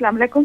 السلام علیکم.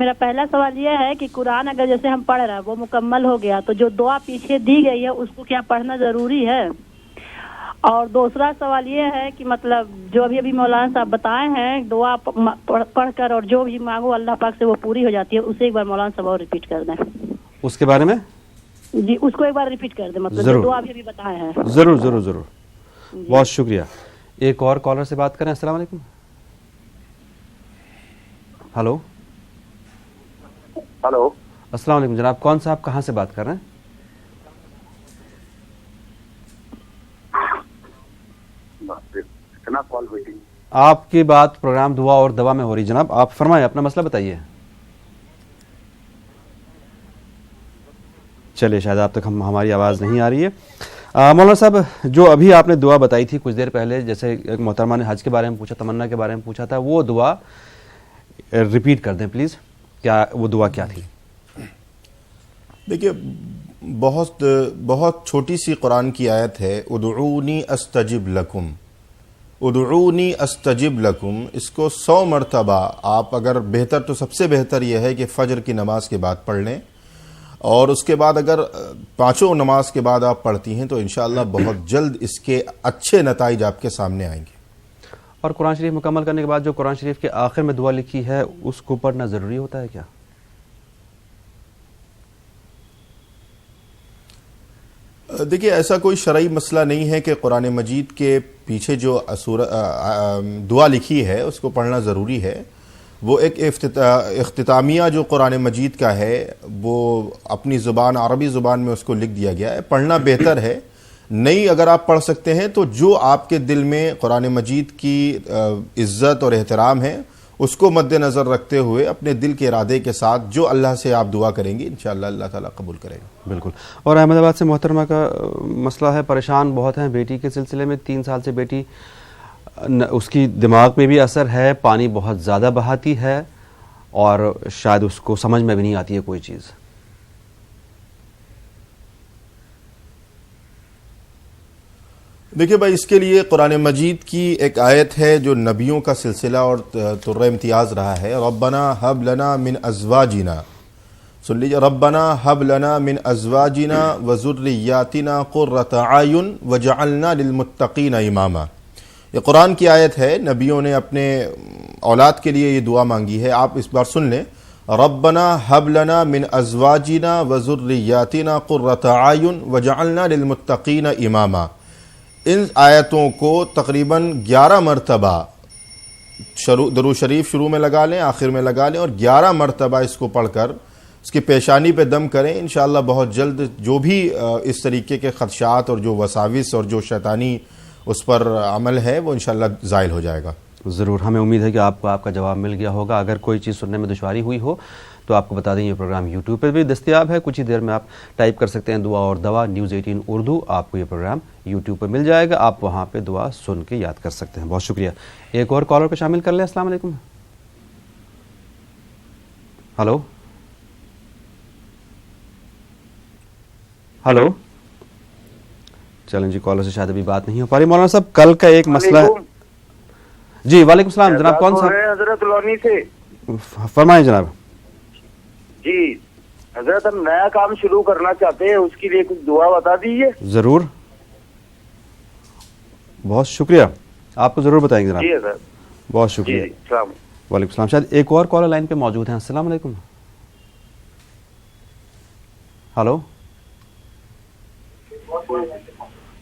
میرا پہلا سوال یہ ہے کہ قرآن اگر جیسے ہم پڑھ رہے ہیں وہ مکمل ہو گیا تو جو دعا پیچھے دی گئی ہے اس کو کیا پڑھنا ضروری ہے؟ اور دوسرا سوال یہ ہے کہ مطلب جو ابھی مولانا صاحب بتائے ہیں دعا پڑھ کر اور جو بھی مانگو اللہ پاک سے وہ پوری ہو جاتی ہے، اسے ایک بار مولانا صاحب اور ریپیٹ کر دیں. اس کے بارے میں جی اس کو ایک بار ریپیٹ کر دیں، مطلب جو دعا ابھی بتائے ہیں. ضرور ضرور ضرور. بہت شکریہ. ایک اور کالر سے بات کریں. السلام علیکم. ہلو. ہلو السلام علیکم جناب. کون صاحب کہاں سے بات کر رہے ہیں؟ آپ کی بات پروگرام دعا اور دوا میں ہو رہی. جناب آپ فرمائیں، اپنا مسئلہ بتائیے. چلیے شاید آپ تک ہماری آواز نہیں آ رہی ہے. مولانا صاحب جو ابھی آپ نے دعا بتائی تھی کچھ دیر پہلے، جیسے ایک محترمہ نے حج کے بارے میں پوچھا، تمنا کے بارے میں پوچھا تھا، وہ دعا ریپیٹ کر دیں پلیز. کیا وہ دعا کیا تھی؟ دیکھیے بہت چھوٹی سی قرآن کی آیت ہے، ادعونی استجب لکم، ادعونی استجب لکم. اس کو 100 مرتبہ آپ اگر بہتر تو سب سے بہتر یہ ہے کہ فجر کی نماز کے بعد پڑھ لیں، اور اس کے بعد اگر 5 نماز کے بعد آپ پڑھتی ہیں تو انشاءاللہ بہت جلد اس کے اچھے نتائج آپ کے سامنے آئیں گے. اور قرآن شریف مکمل کرنے کے بعد جو قرآن شریف کے آخر میں دعا لکھی ہے اس کو پڑھنا ضروری ہوتا ہے کیا؟ دیکھیے ایسا کوئی شرعی مسئلہ نہیں ہے کہ قرآن مجید کے پیچھے جو دعا لکھی ہے اس کو پڑھنا ضروری ہے. وہ ایک اختتامیہ جو قرآن مجید کا ہے وہ اپنی زبان عربی زبان میں اس کو لکھ دیا گیا ہے. پڑھنا بہتر ہے. نہیں اگر آپ پڑھ سکتے ہیں تو جو آپ کے دل میں قرآن مجید کی عزت اور احترام ہے اس کو مد نظر رکھتے ہوئے اپنے دل کے ارادے کے ساتھ جو اللہ سے آپ دعا کریں گی انشاءاللہ اللہ تعالیٰ قبول کرے گا. بالکل. اور احمد آباد سے محترمہ کا مسئلہ ہے، پریشان بہت ہیں بیٹی کے سلسلے میں. 3 سال سے بیٹی، اس کی دماغ میں بھی اثر ہے، پانی بہت زیادہ بہاتی ہے اور شاید اس کو سمجھ میں بھی نہیں آتی ہے کوئی چیز. دیکھیں بھائی اس کے لیے قرآن مجید کی ایک آیت ہے جو نبیوں کا سلسلہ اور ترہ امتیاز رہا ہے. ربنا حب لنا من ازواجنا، سن لیجیے، ربنا حب لنا من ازواجنا وذریاتنا قرۃ اعین وجعلنا للمتقین اماما. یہ قرآن کی آیت ہے. نبیوں نے اپنے اولاد کے لیے یہ دعا مانگی ہے. آپ اس بار سن لیں، ربنا حب لنا من ازواجنا وذریاتنا قرۃ اعین وجعلنا للمتقین اماما. ان آیتوں کو تقریباً 11 مرتبہ درود شریف شروع میں لگا لیں، آخر میں لگا لیں، اور 11 مرتبہ اس کو پڑھ کر اس کی پیشانی پہ دم کریں. انشاءاللہ بہت جلد جو بھی اس طریقے کے خدشات اور جو وساوس اور جو شیطانی اس پر عمل ہے وہ انشاءاللہ زائل ہو جائے گا. ضرور. ہمیں امید ہے کہ آپ کو آپ کا جواب مل گیا ہوگا. اگر کوئی چیز سننے میں دشواری ہوئی ہو تو آپ کو بتا دیں یہ پروگرام یوٹیوب پہ بھی دستیاب ہے. کچھ ہی دیر میں آپ ٹائپ کر سکتے ہیں دعا اور دوا نیوز 18 اردو. آپ کو یہ پروگرام یوٹیوب پہ مل جائے گا. آپ وہاں پہ دعا سن کے یاد کر سکتے ہیں. بہت شکریہ. ایک اور کالر کو شامل کر لیں. السلام علیکم. Hello hello. چلیں جی، کالر سے شاید ابھی بات نہیں ہو پا رہی. مولانا صاحب کل کا ایک مسئلہ ہے. جی وعلیکم السلام. جناب کون صاحب؟ حضرت لونی سے. فرمائیں جناب. جی حضرت ہم نیا کام شروع کرنا چاہتے ہیں، اس کے لیے کچھ دعا بتا دیجیے. ضرور. بہت شکریہ. آپ کو ضرور بتائیں گے جناب. جی حضرت. بہت شکریہ. جی السلام. وعلیکم السلام. شاید ایک اور کالر لائن پہ موجود ہیں. السلام علیکم. Hello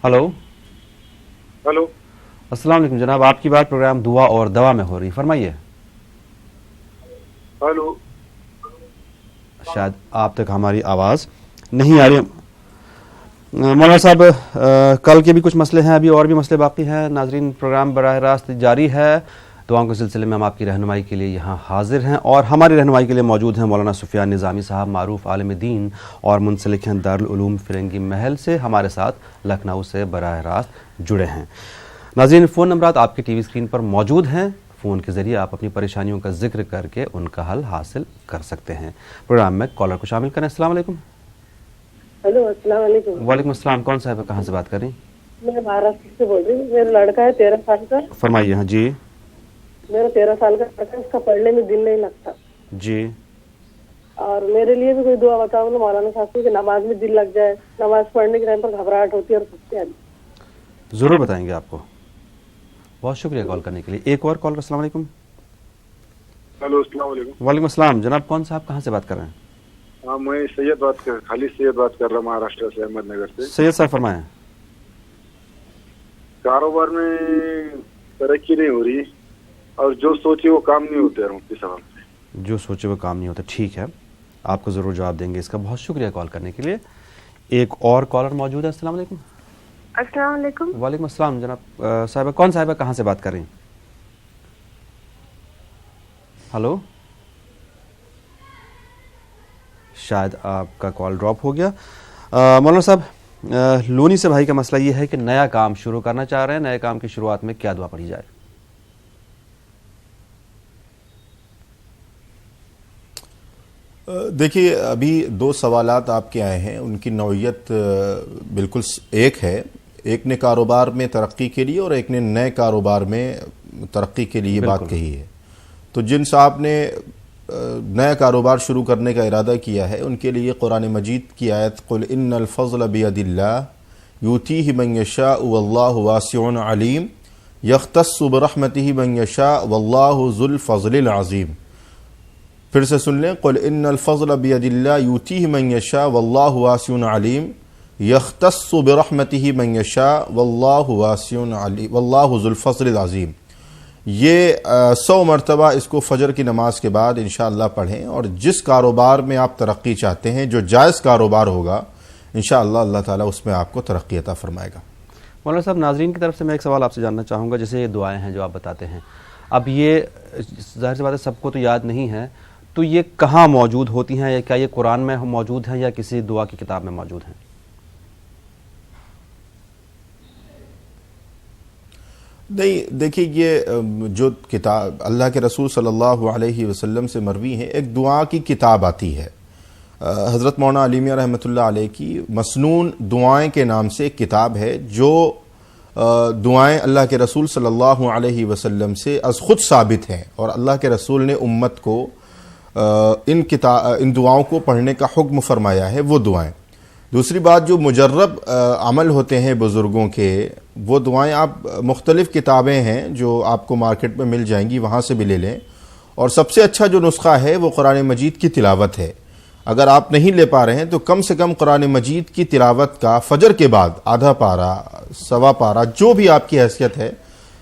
hello. ہلو السلام علیکم جناب. آپ کی بات پروگرام دعا اور دوا میں ہو رہی. فرمائیے. ہلو. شاید آپ تک ہماری آواز نہیں آ رہی. مولانا صاحب کل کے بھی کچھ مسئلے ہیں، ابھی اور بھی مسئلے باقی ہیں. ناظرین پروگرام براہ راست جاری ہے. دعاؤں کے سلسلے میں ہم آپ کی رہنمائی کے لیے یہاں حاضر ہیں اور ہماری رہنمائی کے لیے موجود ہیں مولانا سفیان نظامی صاحب، معروف عالم دین اور منسلک ہیں دارالعلوم فرنگی محل سے. ہمارے ساتھ لکھنؤ سے براہ راست جڑے ہیں. ناظرین فون نمبرات آپ کی ٹی وی اسکرین پر موجود ہیں. فون کے ذریعے آپ اپنی پریشانیوں کا ذکر کر کے ان کا حل حاصل کر سکتے ہیں. پروگرام میں کالر کو شامل کریں. السلام علیکم. ہلو السلام علیکم. وعلیکم السلام. کون صاحب کہاں سے بات کر رہی ہیں؟ میں مہاراشٹر سے بول رہی ہوں. میرا لڑکا ہے 13 سال کا. فرمائیے. ہاں جی. میرا 13 سال کا لڑکا، اس کا پڑھنے میں دل نہیں لگتا. جی. اور میرے لیے بھی کوئی دعا بتاؤ نا مولانا صاحب کو کہ نماز میں دل لگ جائے, نماز پڑھنے کے ٹائم پر گھبراہٹ ہوتی ہے اور سستی آتی ہے. ضرور بتائیں گے آپ کو. بہت شکریہ کال کرنے کے لیے. ایک اور کال. السلام علیکم. ہلو السلام علیکم. وعلیکم السلام. جناب کون صاحب کہاں سے بات کر رہے ہیں؟ ہاں میں خالد سید بات کر رہا ہوں مہاراشٹر سے, احمد نگر سے. سید صاحب فرمائیں. کاروبار میں ترقی نہیں ہو رہی اور جو سوچے وہ کام نہیں ہوتے مفتی صاحب. جو سوچے وہ کام نہیں ہوتا. ٹھیک ہے, آپ کو ضرور جواب دیں گے اس کا. بہت شکریہ کال کرنے کے لیے. ایک اور کالر موجود ہے. السلام علیکم. السلام علیکم. وعلیکم السلام. جناب صاحبہ کون صاحبہ کہاں سے بات کر رہی ہیں؟ ہلو, شاید آپ کا کال ڈراپ ہو گیا. مولانا صاحب لونی سے بھائی کا مسئلہ یہ ہے کہ نیا کام شروع کرنا چاہ رہے ہیں, نئے کام کی شروعات میں کیا دعا پڑھی جائے؟ دیکھیے ابھی 2 سوالات آپ کے آئے ہیں, ان کی نوعیت بالکل ایک ہے. ایک نے کاروبار میں ترقی کے لیے اور ایک نے نئے کاروبار میں ترقی کے لیے بات کہی ہے. تو جن صاحب نے نیا کاروبار شروع کرنے کا ارادہ کیا ہے ان کے لیے قرآن مجید کی آیت قل ان الفضل بید اللہ یؤتیہ من یشاء واللہ واسع علیم یختص برحمتہ من یشاء واللہ ذو الفضل العظیم. پھر سے سن لیں, قل ان الفضل بید اللہ یؤتیہ من یشاء واللہ واسع علیم یختص برحمتہ من یشاء واللہ واسع علیم واللہ ذو الفضل العظیم. یہ 100 مرتبہ اس کو فجر کی نماز کے بعد انشاءاللہ پڑھیں, اور جس کاروبار میں آپ ترقی چاہتے ہیں, جو جائز کاروبار ہوگا, انشاءاللہ اللہ تعالیٰ اس میں آپ کو ترقی عطا فرمائے گا. مولانا صاحب ناظرین کی طرف سے میں ایک سوال آپ سے جاننا چاہوں گا. جیسے یہ دعائیں ہیں جو آپ بتاتے ہیں, اب یہ ظاہر سی بات ہے سب کو تو یاد نہیں ہے, تو یہ کہاں موجود ہوتی ہیں؟ کیا یہ قرآن میں موجود ہیں یا کسی دعا کی کتاب میں موجود ہیں؟ نہیں, دیکھیے یہ جو کتاب اللہ کے رسول صلی اللہ علیہ وسلم سے مروی ہے, ایک دعا کی کتاب آتی ہے. حضرت مولانا علی میاں رحمۃ اللہ علیہ کی مسنون دعائیں کے نام سے ایک کتاب ہے, جو دعائیں اللہ کے رسول صلی اللہ علیہ وسلم سے از خود ثابت ہیں, اور اللہ کے رسول نے امت کو ان دعاؤں کو پڑھنے کا حکم فرمایا ہے, وہ دعائیں. دوسری بات, جو مجرب عمل ہوتے ہیں بزرگوں کے, وہ دعائیں آپ مختلف کتابیں ہیں جو آپ کو مارکیٹ میں مل جائیں گی, وہاں سے بھی لے لیں. اور سب سے اچھا جو نسخہ ہے وہ قرآن مجید کی تلاوت ہے. اگر آپ نہیں لے پا رہے ہیں تو کم سے کم قرآن مجید کی تلاوت کا فجر کے بعد آدھا پارہ, سوا پارہ, جو بھی آپ کی حیثیت ہے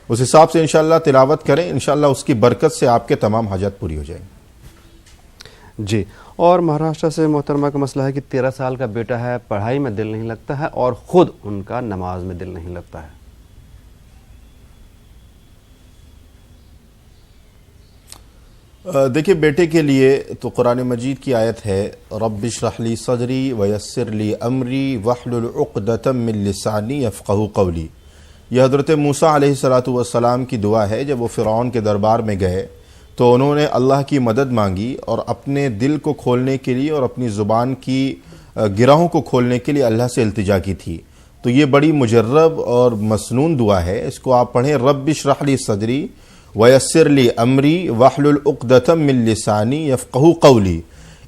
اس حساب سے انشاءاللہ تلاوت کریں. انشاءاللہ اس کی برکت سے آپ کے تمام حاجات پوری ہو جائیں. جی. اور مہاراشٹر سے محترمہ کا مسئلہ ہے کہ 13 سال کا بیٹا ہے, پڑھائی میں دل نہیں لگتا ہے اور خود ان کا نماز میں دل نہیں لگتا ہے. دیکھیں بیٹے کے لیے تو قرآن مجید کی آیت ہے رب اشرح لی صدری ویسر لی امری واحلل عقدۃ من لسانی یفقہوا قولی. یہ حضرت موسیٰ علیہ السلام کی دعا ہے. جب وہ فرعون کے دربار میں گئے تو انہوں نے اللہ کی مدد مانگی اور اپنے دل کو کھولنے کے لیے اور اپنی زبان کی گرہوں کو کھولنے کے لیے اللہ سے التجا کی تھی. تو یہ بڑی مجرب اور مسنون دعا ہے, اس کو آپ پڑھیں رب اشرح لی صدری ویسر لی امری واحلل عقدۃ من لسانی یفقہوا قولی.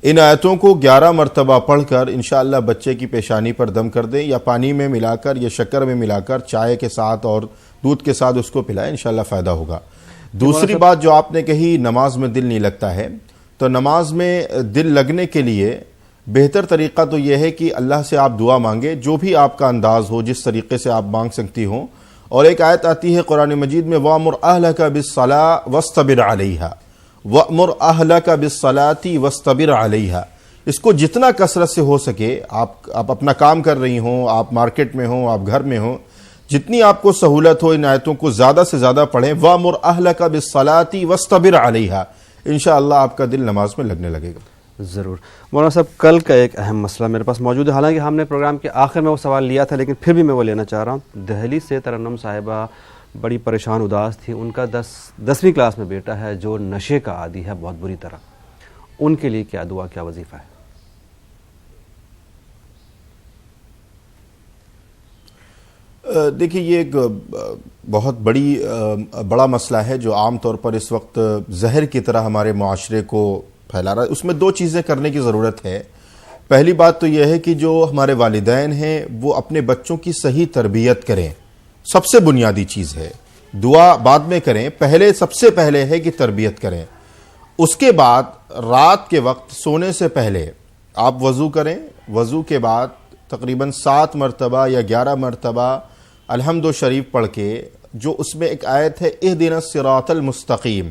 ان آیتوں کو 11 مرتبہ پڑھ کر انشاءاللہ بچے کی پیشانی پر دم کر دیں, یا پانی میں ملا کر یا شکر میں ملا کر چائے کے ساتھ اور دودھ کے ساتھ اس کو پلائیں, انشاءاللہ فائدہ ہوگا. دوسری بات جو آپ نے کہی نماز میں دل نہیں لگتا ہے, تو نماز میں دل لگنے کے لیے بہتر طریقہ تو یہ ہے کہ اللہ سے آپ دعا مانگیں, جو بھی آپ کا انداز ہو, جس طریقے سے آپ مانگ سکتی ہوں. اور ایک آیت آتی ہے قرآن مجید میں وَأْمُرْ أَهْلَكَ بِالصَّلَاةِ وَاسْتَبِرْ عَلَيْهَا وَأْمُرْ أَهْلَكَ بِالصَّلَاةِ وَاسْتَبِرْ عَلَيْهَا. اس کو جتنا کثرت سے ہو سکے, آپ اپنا کام کر رہی ہوں, آپ مارکیٹ میں ہوں, آپ گھر میں ہوں, جتنی آپ کو سہولت ہو ان آیتوں کو زیادہ سے زیادہ پڑھیں. وَأْمُرْ أَهْلَكَ بِالصَّلَاةِ وَاسْتَبِرْ عَلَيْهَا. انشاءاللہ آپ کا دل نماز میں لگنے لگے گا. ضرور. مولانا صاحب کل کا ایک اہم مسئلہ میرے پاس موجود ہے, حالانکہ ہم نے پروگرام کے آخر میں وہ سوال لیا تھا, لیکن پھر بھی میں وہ لینا چاہ رہا ہوں. دہلی سے ترنم صاحبہ بڑی پریشان اداس تھی. ان کا 10ویں کلاس میں بیٹا ہے جو نشے کا عادی ہے بہت بری طرح. ان کے لیے کیا دعا, کیا وظیفہ ہے؟ دیکھیے یہ ایک بہت بڑا مسئلہ ہے جو عام طور پر اس وقت زہر کی طرح ہمارے معاشرے کو پھیلا رہا ہے. اس میں دو چیزیں کرنے کی ضرورت ہے. پہلی بات تو یہ ہے کہ جو ہمارے والدین ہیں وہ اپنے بچوں کی صحیح تربیت کریں. سب سے بنیادی چیز ہے. دعا بعد میں کریں, پہلے سب سے پہلے ہے کہ تربیت کریں. اس کے بعد رات کے وقت سونے سے پہلے آپ وضو کریں. وضو کے بعد تقریباً 7 مرتبہ یا 11 مرتبہ الحمد شریف پڑھ کے, جو اس میں ایک آیت ہے اہدنا الصراط المستقیم,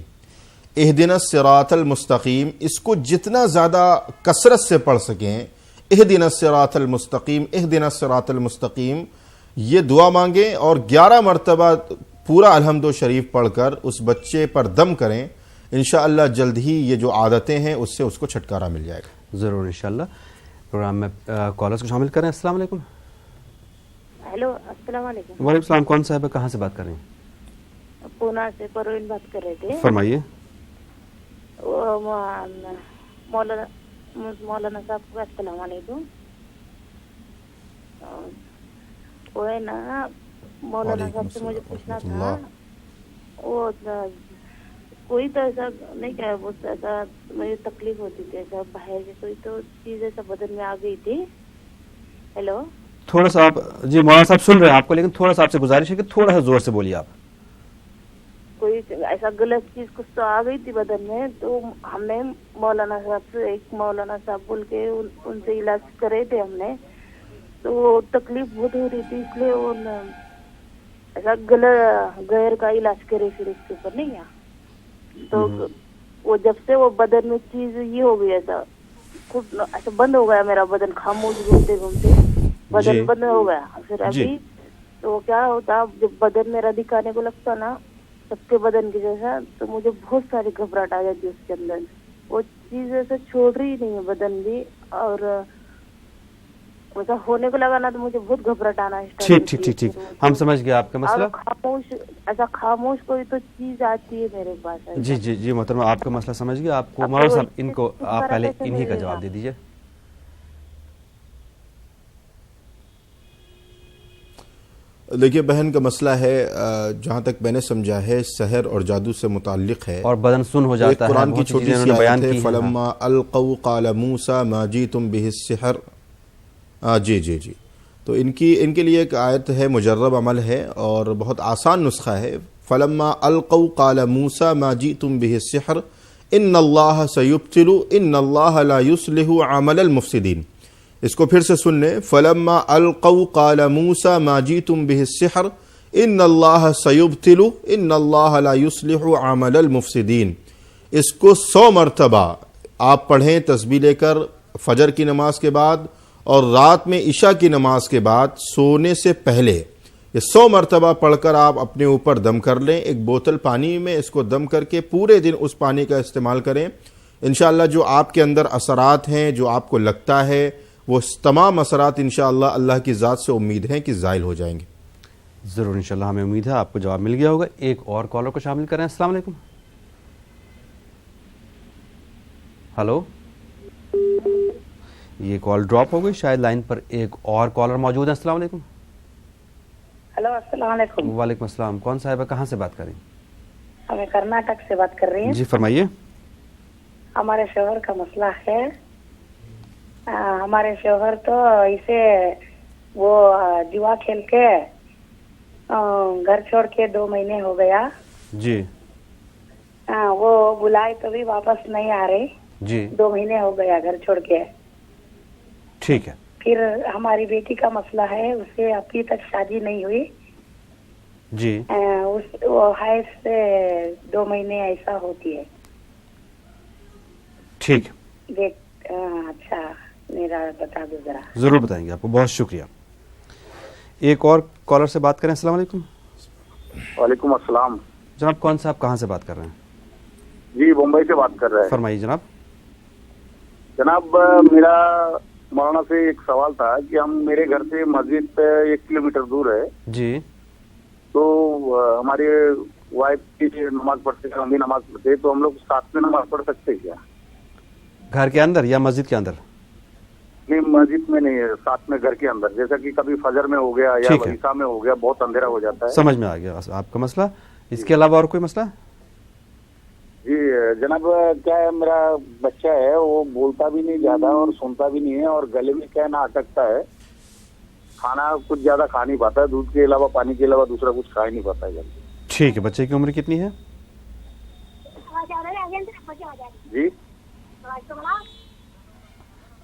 اہدنا الصراط المستقیم, اس کو جتنا زیادہ کثرت سے پڑھ سکیں, اہدنا الصراط المستقیم اہدنا الصراط المستقیم, یہ دعا مانگیں اور 11 مرتبہ پورا الحمد شریف پڑھ کر اس بچے پر دم کریں. انشاءاللہ جلد ہی یہ جو عادتیں ہیں اس سے اس کو چھٹکارا مل جائے گا. ضرور انشاءاللہ. پروگرام میں کالرز کو شامل کریں. السلام علیکم. ہیلو السلام علیکم. وعلیکم السلام. کون صاحب ہے, کہاں سے بات کر رہے ہیں؟ پونا سے پروین بات کر رہے تھے. فرمائیے. مولانا صاحب کو السلام علیکم. وہ ہے نا مولانا صاحب سے مجھے پوچھنا تھا, وہ کوئی تو ایسا نہیں کیا بہت ایسا مجھے تکلیف ہوتی تھی, ایسا باہر سے کوئی تو چیز ایسا بدن میں آ گئی تھی. ہیلو تھوڑا سا آپ, جی مولانا صاحب سن رہے ہیں آپ کو, لیکن تھوڑا سا آپ سے گزارش ہے کہ تھوڑا سا زور سے بولیے آپ. کوئی ایسا غلط چیز کچھ تو آ گئی تھی بدن میں, تو ہم نے مولانا صاحب سے, ایک مولانا صاحب بول کے ان سے علاج کرے تھے ہم نے, تو وہ تکلیف بہت ہو رہی تھی, اس لیے وہ ایسا غیر کا علاج کرے پھر اس کے اوپر نہیں کیا. تو وہ جب سے وہ بدن میں چیز یہ ہو گئی, ایسا خود ایسا بند ہو گیا میرا بدن, خاموش گھومتے گھومتے بدن بند ہو گیا. پھر ابھی تو کیا ہوتا, جب بدن میرا دکھانے کو لگتا نا سب کے بدن کی جیسا, تو مجھے بہت ساری گھبراہٹ آ جاتی اس کے اندر. وہ چیز ایسا چھوڑ رہی نہیں ہے بدن بھی, اور ایسا ہونے کو لگا نا تو مجھے بہت گھبراہٹ آنا اسٹارٹ. ٹھیک ہم سمجھ گئے آپ کا مسئلہ. خاموش ایسا خاموش کوئی تو چیز آتی ہے میرے پاس. جی محترمہ, آپ کا مسئلہ سمجھ گیا. آپ کو مولانا صاحب ان کو آپ پہلے انہی کا جواب دے دیجیے. دیکھیے بہن کا مسئلہ ہے, جہاں تک میں نے سمجھا ہے سحر اور جادو سے متعلق ہے, اور بدن سن ہو جاتا ہے. قرآن کی چھوٹی سی آیت ہے فلما القوا قال موسیٰ ما جئتم به السحر. جی تو ان کے لیے ایک آیت ہے, مجرب عمل ہے اور بہت آسان نسخہ ہے. فلما القوا قال موسیٰ ما جئتم به السحر ان اللہ سیبطل ان اللہ لا یصلح عمل المفسدین. اس کو پھر سے سن لیں. فلما القوا قال موسیٰ ما جئتم به السحر ان اللہ سیبطل ان اللہ لا یصلح عمل المفسدین. اس کو 100 مرتبہ آپ پڑھیں تسبیح لے کر, فجر کی نماز کے بعد اور رات میں عشاء کی نماز کے بعد سونے سے پہلے. یہ 100 مرتبہ پڑھ کر آپ اپنے اوپر دم کر لیں. ایک بوتل پانی میں اس کو دم کر کے پورے دن اس پانی کا استعمال کریں. انشاءاللہ جو آپ کے اندر اثرات ہیں, جو آپ کو لگتا ہے, وہ تمام اثرات انشاءاللہ اللہ کی ذات سے امید ہیں کہ زائل ہو جائیں گے. ضرور انشاءاللہ, ہمیں امید ہے آپ کو جواب مل گیا ہوگا. ایک اور کالر کو شامل کریں. السلام علیکم. ہلو, یہ کال ڈراپ ہو گئی, شاید لائن پر ایک اور کالر موجود ہے. السلام علیکم. ہلو السلام علیکم. وعلیکم السلام. کون صاحب ہے, کہاں سے بات کر رہی ہیں؟ ہمیں کرناٹک سے بات کر رہی ہیں. جی فرمائیے. ہمارے شوہر کا مسئلہ ہے. ہمارے شوہر تو اسے وہ جوا کھیل کے گھر چھوڑ کے 2 مہینے ہو گیا. جی. وہ بلائے تو بھی واپس نہیں آ رہے. جی. 2 مہینے ہو گیا گھر چھوڑ کے. ٹھیک ہے. پھر ہماری بیٹی کا مسئلہ ہے, اسے ابھی تک شادی نہیں ہوئی. جی. وہ حیض سے 2 مہینے ایسا ہوتی ہے. ٹھیک ہے. اچھا میرا بتا دو ذرا. ضرور بتائیں گے آپ کو, بہت شکریہ. ایک اور کالر سے بات کریں. السلام علیکم. وعلیکم السلام. جناب کون صاحب کہاں سے بات کر رہے ہیں؟ جی بمبئی سے بات کر رہے ہیں. فرمائیے جناب. جناب میرا مولانا سے ایک سوال تھا کہ میرے گھر سے مسجد پہ 1 کلومیٹر دور ہے. جی. تو ہماری وائف کی نماز پڑھتے ہیں, ہم بھی نماز پڑھتے ہیں, تو ہم لوگ ساتھ میں نماز پڑھ سکتے ہیں کیا گھر کے اندر یا مسجد کے اندر؟ نہیں مسجد میں نہیں, ساتھ میں گھر کے اندر. جیسا کہ کبھی فجر میں ہو گیا یا عشاء میں ہو گیا, بہت اندھیرا ہو جاتا ہے. سمجھ میں آ گیا آپ کا مسئلہ. اس کے علاوہ اور کوئی مسئلہ؟ جی جناب کیا ہے میرا بچہ ہے وہ بولتا بھی نہیں زیادہ اور سنتا بھی نہیں ہے اور گلے میں کیا ہے نا اٹکتا ہے, کھانا کچھ زیادہ کھا نہیں پاتا ہے, دودھ کے علاوہ پانی کے علاوہ دوسرا کچھ کھا ہی نہیں پاتا ہے جلدی. ٹھیک ہے, بچے کی عمر کتنی ہے؟ جی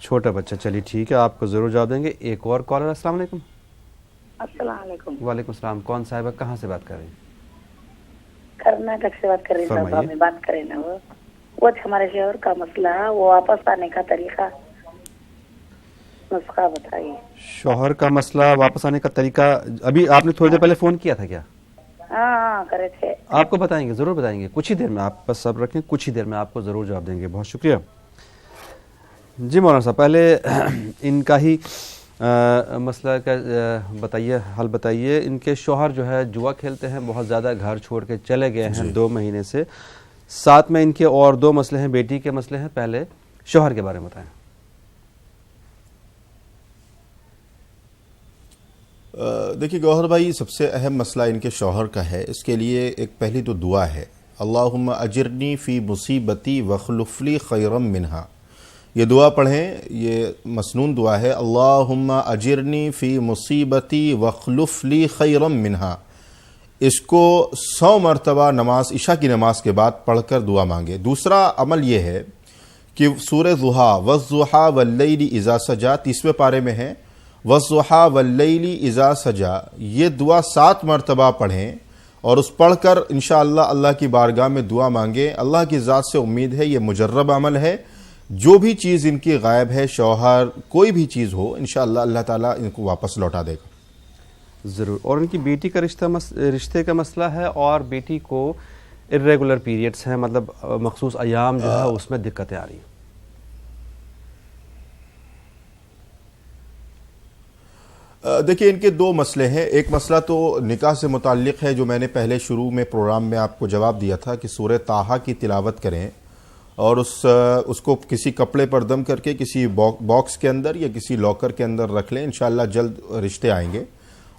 چھوٹا بچہ. چلیے ٹھیک ہے, آپ کو ضرور جواب دیں گے. ایک اور کالر. السلام علیکم. السلام علیکم. وعلیکم السلام. کون صاحبہ کہاں سے بات کر رہی ہیں؟ کرناٹک سے بات کر رہی ہوں. ہمیں بات کریں نا وہ ہمارے شوہر کا مسئلہ ہے, وہ واپس آنے کا طریقہ نسخہ بتائیے. شوہر کا مسئلہ, واپس آنے کا طریقہ. ابھی آپ نے تھوڑی دیر پہلے فون کیا تھا کیا؟ ہاں کرے تھے. آپ کو بتائیں گے, ضرور بتائیں گے, کچھ ہی دیر میں. آپ بس صبر رکھیں, کچھ ہی دیر میں آپ کو ضرور جواب دیں گے. بہت شکریہ. جی مولانا صاحب, پہلے ان کا ہی مسئلہ کا بتائیے, حل بتائیے. ان کے شوہر جو ہے جوا کھیلتے ہیں بہت زیادہ, گھر چھوڑ کے چلے گئے ہیں 2 مہینے سے. ساتھ میں ان کے اور 2 مسئلے ہیں, بیٹی کے مسئلے ہیں. پہلے شوہر کے بارے میں بتائیں. دیکھیے گوہر بھائی, سب سے اہم مسئلہ ان کے شوہر کا ہے. اس کے لیے ایک پہلی تو دعا ہے, اللہم اجرنی فی مصیبتی واخلف لی خیرا منہا. یہ دعا پڑھیں, یہ مسنون دعا ہے. اللہم اجرنی فی مصیبتی واخلف لی خیرا منہا. اس کو 100 مرتبہ نماز عشاء کی نماز کے بعد پڑھ کر دعا مانگے. دوسرا عمل یہ ہے کہ سورہ ضحیٰ والضحیٰ واللیل اذا سجا 30ویں پارے میں ہے, والضحیٰ واللیل اذا سجا, یہ دعا 7 مرتبہ پڑھیں اور اس پڑھ کر انشاءاللہ اللہ کی بارگاہ میں دعا مانگیں. اللہ کی ذات سے امید ہے, یہ مجرب عمل ہے. جو بھی چیز ان کی غائب ہے, شوہر کوئی بھی چیز ہو, انشاءاللہ اللہ تعالیٰ ان کو واپس لوٹا دے گا. ضرور. اور ان کی بیٹی کا رشتے کا مسئلہ ہے, اور بیٹی کو irregular پیریڈز ہیں, مطلب مخصوص ایام جو ہے اس میں دقتیں آ رہی ہیں. دیکھیں ان کے 2 مسئلے ہیں. ایک مسئلہ تو نکاح سے متعلق ہے, جو میں نے پہلے شروع میں پروگرام میں آپ کو جواب دیا تھا کہ سورہ طٰہٰ کی تلاوت کریں اور اس کو کسی کپڑے پر دم کر کے کسی باکس کے اندر یا کسی لاکر کے اندر رکھ لیں, انشاءاللہ جلد رشتے آئیں گے.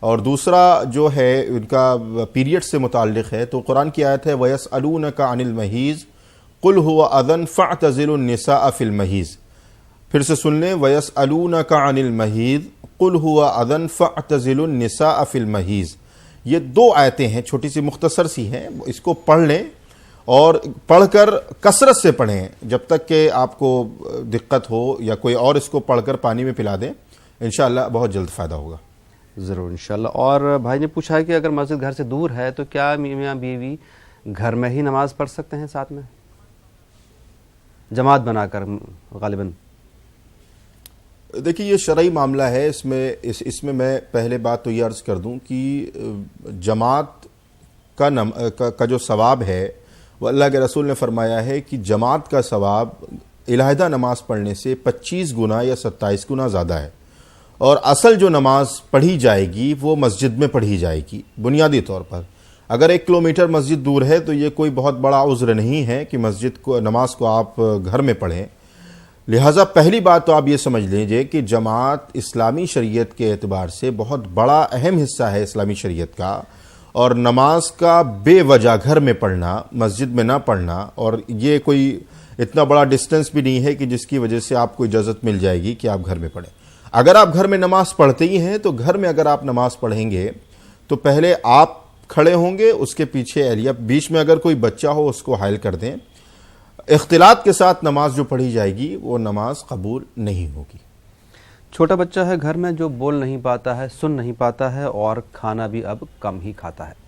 اور دوسرا جو ہے ان کا پیریڈ سے متعلق ہے, تو قرآن کی آیت ہے وَيَسْأَلُونَكَ عَنِ الْمَحِيضِ قُلْ هُوَ أَذًى فَاعْتَزِلُوا النِّسَاءَ فِي الْمَحِيضِ. پھر سے سن لیں, وَيَسْأَلُونَكَ عَنِ الْمَحِيضِ قُلْ هُوَ أَذًى فَاعْتَزِلُوا النِّسَاءَ فِي الْمَحِيضِ. یہ 2 آیتیں ہیں, چھوٹی سی مختصر سی ہیں. اس کو پڑھ لیں اور پڑھ کر کثرت سے پڑھیں جب تک کہ آپ کو دقت ہو, یا کوئی اور اس کو پڑھ کر پانی میں پلا دیں, انشاءاللہ بہت جلد فائدہ ہوگا. ضرور انشاءاللہ. اور بھائی نے پوچھا ہے کہ اگر مسجد گھر سے دور ہے تو کیا میاں بیوی گھر میں ہی نماز پڑھ سکتے ہیں ساتھ میں جماعت بنا کر؟ غالباً دیکھیے یہ شرعی معاملہ ہے. اس میں میں پہلے بات تو یہ عرض کر دوں کہ جماعت کا جو ثواب ہے وہ اللہ کے رسول نے فرمایا ہے کہ جماعت کا ثواب علیحدہ نماز پڑھنے سے 25 گنا یا 27 گنا زیادہ ہے. اور اصل جو نماز پڑھی جائے گی وہ مسجد میں پڑھی جائے گی بنیادی طور پر. اگر 1 کلومیٹر مسجد دور ہے تو یہ کوئی بہت بڑا عذر نہیں ہے کہ مسجد کو نماز کو آپ گھر میں پڑھیں. لہٰذا پہلی بات تو آپ یہ سمجھ لیجئے کہ جماعت اسلامی شریعت کے اعتبار سے بہت بڑا اہم حصہ ہے اسلامی شریعت کا, اور نماز کا بے وجہ گھر میں پڑھنا, مسجد میں نہ پڑھنا, اور یہ کوئی اتنا بڑا ڈسٹنس بھی نہیں ہے کہ جس کی وجہ سے آپ کو اجازت مل جائے گی کہ آپ گھر میں پڑھیں. اگر آپ گھر میں نماز پڑھتے ہی ہیں تو گھر میں اگر آپ نماز پڑھیں گے تو پہلے آپ کھڑے ہوں گے, اس کے پیچھے اہلیہ, بیچ میں اگر کوئی بچہ ہو اس کو حائل کر دیں. اختلاط کے ساتھ نماز جو پڑھی جائے گی وہ نماز قبول نہیں ہوگی. چھوٹا بچہ ہے گھر میں جو بول نہیں پاتا ہے, سن نہیں پاتا ہے, اور کھانا بھی اب کم ہی کھاتا ہے.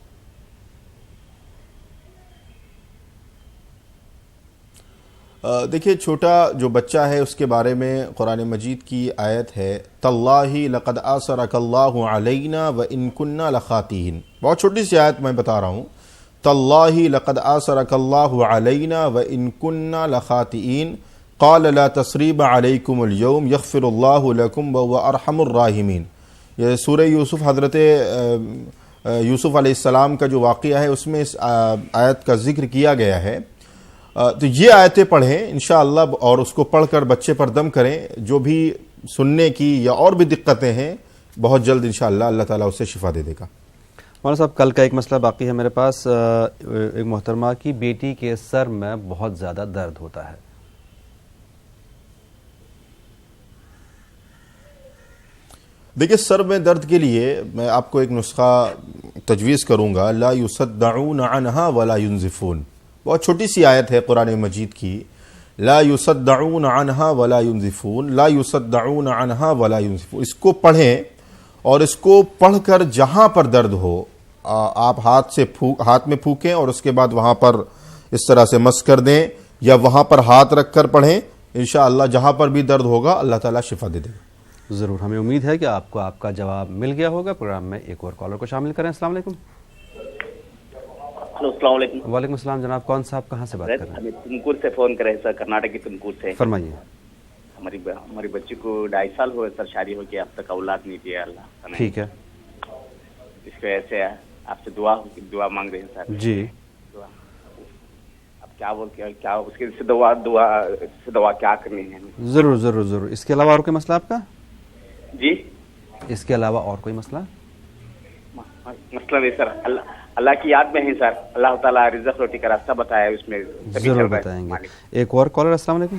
دیکھیے چھوٹا جو بچہ ہے اس کے بارے میں قرآن مجید کی آیت ہے تاللہ لقد آثرک اللہ علینا وان کننا لخاطئین. بہت چھوٹی سی آیت میں بتا رہا ہوں. تاللہ لقد آثرک اللہ علینا وان کننا لخاطئین قال لا تثریب علیکم اليوم یغفر اللہ لکم وهو ارحم الراحمین. یہ سورہ یوسف, حضرت یوسف علیہ السلام کا جو واقعہ ہے اس میں اس آیت کا ذکر کیا گیا ہے. تو یہ آیتیں پڑھیں انشاءاللہ, اور اس کو پڑھ کر بچے پر دم کریں. جو بھی سننے کی یا اور بھی دقتیں ہیں بہت جلد انشاءاللہ اللہ تعالیٰ اسے شفا دے دے گا. مولانا صاحب کل کا ایک مسئلہ باقی ہے میرے پاس. ایک محترمہ کی بیٹی کے سر میں بہت زیادہ درد ہوتا ہے. دیکھیے سر میں درد کے لیے میں آپ کو ایک نسخہ تجویز کروں گا. لا یصدعون عنہا ولا ینزفون. بہت چھوٹی سی آیت ہے قرآن مجید کی. لا یصدعون عنہا ولا ینزفون. لا یصدعون عنہا ولا ینزفون. اس کو پڑھیں اور اس کو پڑھ کر جہاں پر درد ہو آپ ہاتھ میں پھونکیں اور اس کے بعد وہاں پر اس طرح سے مس کر دیں یا وہاں پر ہاتھ رکھ کر پڑھیں. انشاءاللہ جہاں پر بھی درد ہوگا اللہ تعالیٰ شفا دے دے گا. ضرور. ہمیں امید ہے کہ آپ کو آپ کا جواب مل گیا ہوگا. پروگرام میں ایک اور کالر کو شامل کریں. السلام علیکم. السلام علیکم. وعلیکم السلام جناب. کون صاحب کہاں سے بات کر رہے ہیں؟ ہمیں تمکور سے فون کر رہے ہیں سر, کرناٹک کے تمکور سے. فرمائیے. ہماری بچی کو 2.5 سال ہوئے سر شادی ہو کے, اب تک اولاد نہیں دیا اللہ. ٹھیک ہے. اس کی وجہ سے آپ سے دعا مانگ رہے ہیں سر. جی. اب کیا اس کے دعا کیا کرنی ہے؟ ضرور ضرور ضرور. اس کے علاوہ اور کوئی مسئلہ آپ کا؟ جی. اس کے علاوہ اور کوئی مسئلہ؟ مسئلہ نہیں سر, اللہ کی یاد میں ہے سر. اللہ تعالیٰ رزق روٹی کا راستہ بتایا اس میں. ضرور بتائیں گے. ایک اور کالر. السلام علیکم.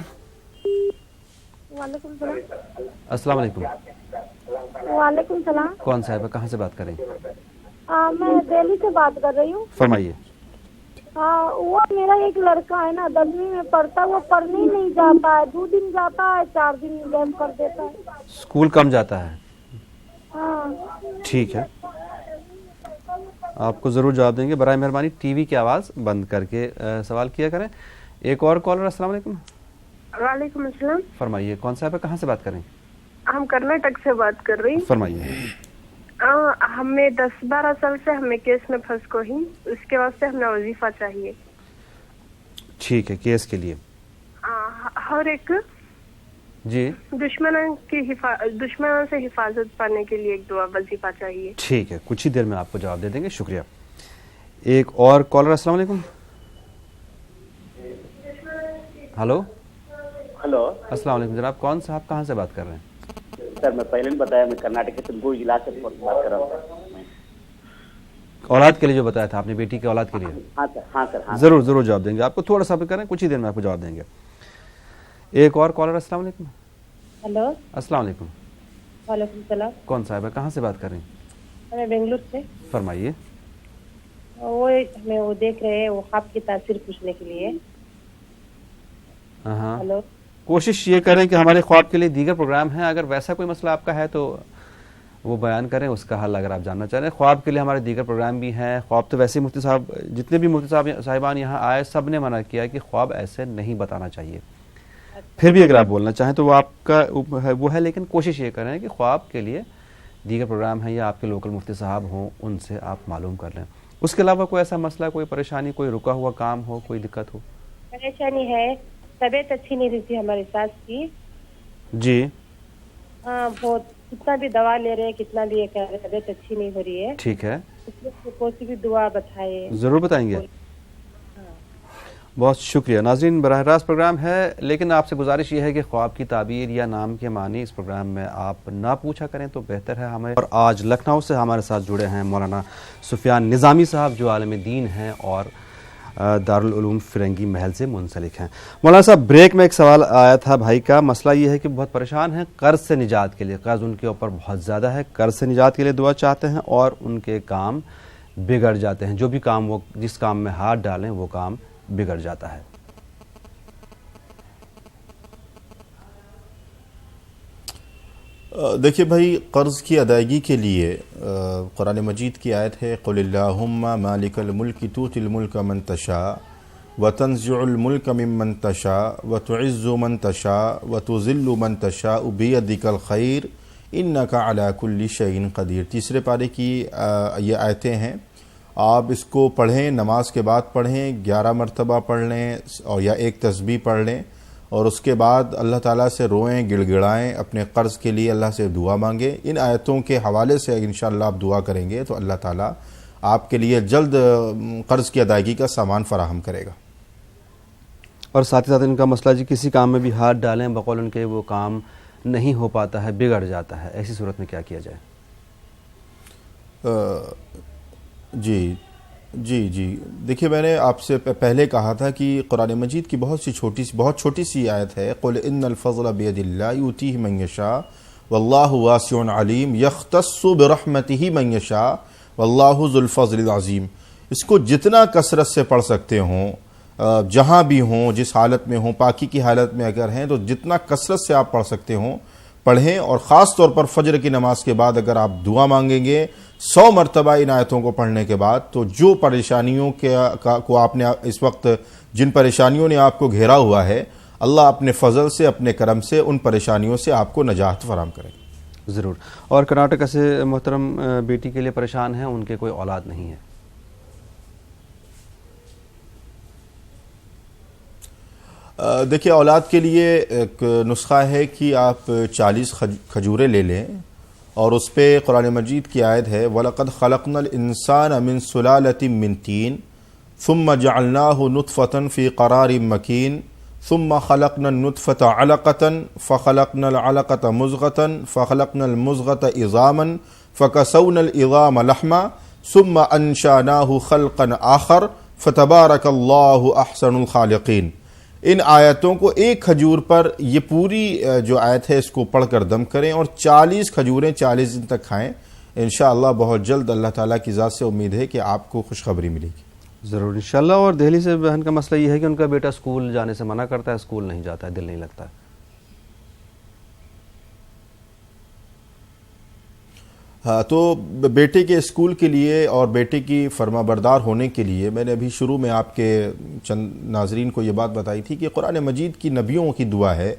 وعلیکم السلام. السلام علیکم. وعلیکم السلام. کون صاحب ہے, کہاں سے بات کر رہی ہیں؟ میں دہلی سے بات کر رہی ہوں. فرمائیے. وہ میرا ایک لڑکا ہے نا 10ویں میں پڑھتا ہے, وہ پڑھنے ہی نہیں جاتا ہے. 2 دن جاتا ہے, 4 دن گیم کر دیتا ہے. اسکول کم جاتا ہے؟ ہاں. ٹھیک ہے, آپ کو ضرور جواب دیں گے. برائے مہربانی ٹی وی کی آواز بند کر کے سوال کیا کریں. ایک اور کالر. السلام علیکم. وعلیکم السلام. فرمائیے. کون صاحب ہے, کہاں سے بات کر رہے ہیں؟ ہم کرناٹک سے بات کر رہی. فرمائیے. ہمیں 10-12 سال سے ہمیں کیس میں پھنس کو ہی, اس کے واسطے ہمیں وظیفہ چاہیے. ٹھیک ہے. کیس کے لیے ہر ایک جی دشمنوں سے حفاظت پانے کے لیے ایک دعا وظیفہ چاہیے. ٹھیک ہے, کچھ ہی دیر میں آپ کو جواب دے دیں گے. شکریہ. ایک اور کالر. السلام علیکم. ہلو. ہلو. السلام علیکم جناب. کون صاحب کہاں سے بات کر رہے ہیں؟ سر میں پہلے نہیں بتایا, میں کرناٹک کے تمکور ضلع سے بات کر رہا ہوں. اولاد کے لیے جو بتایا تھا آپ نے, بیٹی کے اولاد کے لیے. ہاں سر. ہاں سر. ضرور ضرور جواب دیں گے آپ کو. تھوڑا سا بھی کریں, کچھ ہی دیر میں آپ کو جواب دیں گے. ایک اور کالر. السلام علیکم. ہلو. السلام علیکم. وعلیکم السلام. کون صاحب ہے, کہاں سے بات کر رہی ہیں؟ میں بنگلور سے. فرمائیے. وہ ہمیں وہ دیکھ رہے ہیں, وہ خواب کی تاثیر پوچھنے کے لیے. ہاں. ہلو. کوشش یہ کریں کہ ہمارے خواب کے لیے دیگر پروگرام ہیں, اگر ویسا کوئی مسئلہ آپ کا ہے تو وہ بیان کریں, اس کا حل اگر آپ جاننا چاہ رہے ہیں. خواب کے لیے ہمارے دیگر پروگرام بھی ہیں. خواب تو ویسے مفتی صاحب, جتنے بھی مفتی صاحبان یہاں آئے سب نے منع کیا کہ خواب ایسے نہیں بتانا چاہیے. پھر بھی اگر آپ بولنا چاہیں تو وہ آپ کا وہ ہے, لیکن کوشش یہ کریں کہ خواب کے لیے دیگر پروگرام ہیں یا آپ کے لوکل مفتی صاحب ہوں, ان سے آپ معلوم کر لیں. اس کے علاوہ کوئی ایسا مسئلہ, کوئی پریشانی, کوئی رکا ہوا کام ہو, کوئی دقت ہو؟ پریشانی ہے, طبیعت اچھی نہیں رہتی ہماری ساس کی. جی. بہت کتنا بھی دوا لے رہے ہیں, کتنا بھی یہ کر رہے, طبیعت اچھی نہیں ہو رہی ہے. ٹھیک ہے. کوئی سی بھی دعا بتائے. ضرور بتائیں گے. بہت شکریہ. ناظرین, براہ راست پروگرام ہے, لیکن آپ سے گزارش یہ ہے کہ خواب کی تعبیر یا نام کے معنی اس پروگرام میں آپ نہ پوچھا کریں تو بہتر ہے ہمیں. اور آج لکھنؤ سے ہمارے ساتھ جڑے ہیں مولانا سفیان نظامی صاحب, جو عالم دین ہیں اور دارالعلوم فرنگی محل سے منسلک ہیں. مولانا صاحب, بریک میں ایک سوال آیا تھا بھائی کا. مسئلہ یہ ہے کہ بہت پریشان ہیں قرض سے نجات کے لیے. قرض ان کے اوپر بہت زیادہ ہے, قرض سے نجات کے لیے دعا چاہتے ہیں اور ان کے کام بگڑ جاتے ہیں. جو بھی کام وہ جس کام میں ہاتھ ڈالیں وہ کام بگڑ جاتا ہے. دیکھیے بھائی, قرض کی ادائیگی کے لیے قرآن مجید کی آیت ہے, قل اللہم مالک الملک تؤتی الملک من تشاء وتنزع الملک ممن تشاء وتعز من تشاء وتذل من تشاء بیدک الخیر انک علی کل شیء قدیر. تیسرے پارے کی یہ آیتیں ہیں. آپ اس کو پڑھیں, نماز کے بعد پڑھیں, 11 مرتبہ پڑھ لیں اور یا ایک تسبیح پڑھ لیں, اور اس کے بعد اللہ تعالیٰ سے روئیں, گڑ گڑائیں, اپنے قرض کے لیے اللہ سے دعا مانگیں. ان آیتوں کے حوالے سے انشاءاللہ آپ دعا کریں گے تو اللہ تعالیٰ آپ کے لیے جلد قرض کی ادائیگی کا سامان فراہم کرے گا. اور ساتھ ہی ساتھ ان کا مسئلہ جی کسی کام میں بھی ہاتھ ڈالیں, بقول ان کے وہ کام نہیں ہو پاتا ہے, بگڑ جاتا ہے, ایسی صورت میں کیا کیا جائے؟ جی جی جی دیکھیے، میں نے آپ سے پہلے کہا تھا کہ قرآن مجید کی بہت چھوٹی سی آیت ہے، قل ان الفضل بید اللہ یؤتیہ من یشاء واللہ واسع علیم یختص برحمتہ من یشاء واللہ ذو الفضل العظیم. اس کو جتنا کثرت سے پڑھ سکتے ہوں، جہاں بھی ہوں، جس حالت میں ہوں، پاکی کی حالت میں اگر ہیں تو جتنا کثرت سے آپ پڑھ سکتے ہوں پڑھیں. اور خاص طور پر فجر کی نماز کے بعد اگر آپ دعا مانگیں گے 100 مرتبہ ان آیتوں کو پڑھنے کے بعد، تو جو پریشانیوں کو آپ نے اس وقت جن پریشانیوں نے آپ کو گھیرا ہوا ہے، اللہ اپنے فضل سے، اپنے کرم سے ان پریشانیوں سے آپ کو نجات فراہم کرے. ضرور. اور کرناٹک سے محترم بیٹی کے لیے پریشان ہیں، ان کے کوئی اولاد نہیں ہے. دیکھیے، اولاد کے لیے ایک نسخہ ہے کہ آپ 40 کھجوریں لے لیں اور اس پہ قرآن مجید کی آیت ہے وَلَقَدْ خَلَقْنَا الْإِنسَانَ مِنْ سُلَالَةٍ مِّن طِينٍ ثُمَّ جَعَلْنَاهُ نُطْفَةً فِي قَرَارٍ مَّكِينٍ ثُمَّ خَلَقْنَا النُّطْفَةَ عَلَقَةً فَخَلَقْنَا الْعَلَقَةَ مُضْغَةً فَخَلَقْنَا الْمُضْغَةَ عِظَامًا فَكَسَوْنَا الْعِظَامَ لَحْمًا ثُمَّ أَنشَأْنَاهُ خَلْقًا آخَرَ فَتَبَارَكَ اللَّهُ أَحْسَنُ الْخَالِقِينَ. ان آیتوں کو ایک کھجور پر یہ پوری جو آیت ہے اس کو پڑھ کر دم کریں اور 40 کھجوریں 40 دن تک کھائیں. انشاءاللہ بہت جلد اللہ تعالیٰ کی ذات سے امید ہے کہ آپ کو خوشخبری ملے گی. ضرور انشاءاللہ. اور دہلی سے بہن کا مسئلہ یہ ہے کہ ان کا بیٹا اسکول جانے سے منع کرتا ہے، اسکول نہیں جاتا ہے، دل نہیں لگتا ہے. ہاں، تو بیٹے کے اسکول کے لیے اور بیٹے کی فرما بردار ہونے کے لیے میں نے ابھی شروع میں آپ کے چند ناظرین کو یہ بات بتائی تھی کہ قرآن مجید کی نبیوں کی دعا ہے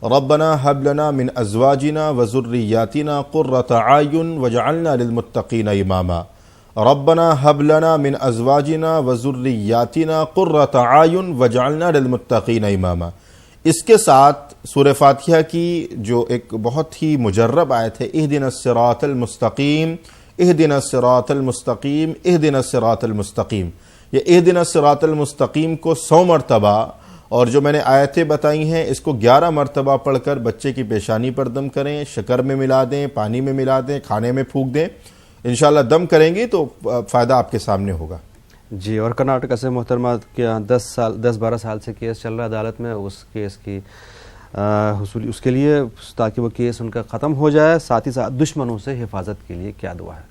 ربنا هب لنا من ازواجنا وذرياتنا قرة اعين واجعلنا للمتقين اماما. ربنا هب لنا من ازواجنا وذرياتنا قرة اعين واجعلنا للمتقين اماما. اس کے ساتھ سورہ فاتحہ کی جو ایک بہت ہی مجرب آیت ہے اہدنا الصراط المستقیم اہدنا الصراط المستقیم اہدنا الصراط المستقیم، یہ اہدنا الصراط المستقیم کو 100 مرتبہ اور جو میں نے آیتیں بتائی ہیں اس کو 11 مرتبہ پڑھ کر بچے کی پیشانی پر دم کریں، شکر میں ملا دیں، پانی میں ملا دیں، کھانے میں پھونک دیں. انشاءاللہ دم کریں گی تو فائدہ آپ کے سامنے ہوگا. جی. اور کرناٹک سے محترمہ کے 10-12 سال سے کیس چل رہا ہے عدالت میں، اس کیس کی حصول اس کے لیے تاکہ وہ کیس ان کا ختم ہو جائے، ساتھ ہی ساتھ دشمنوں سے حفاظت کے لیے کیا دعا ہے؟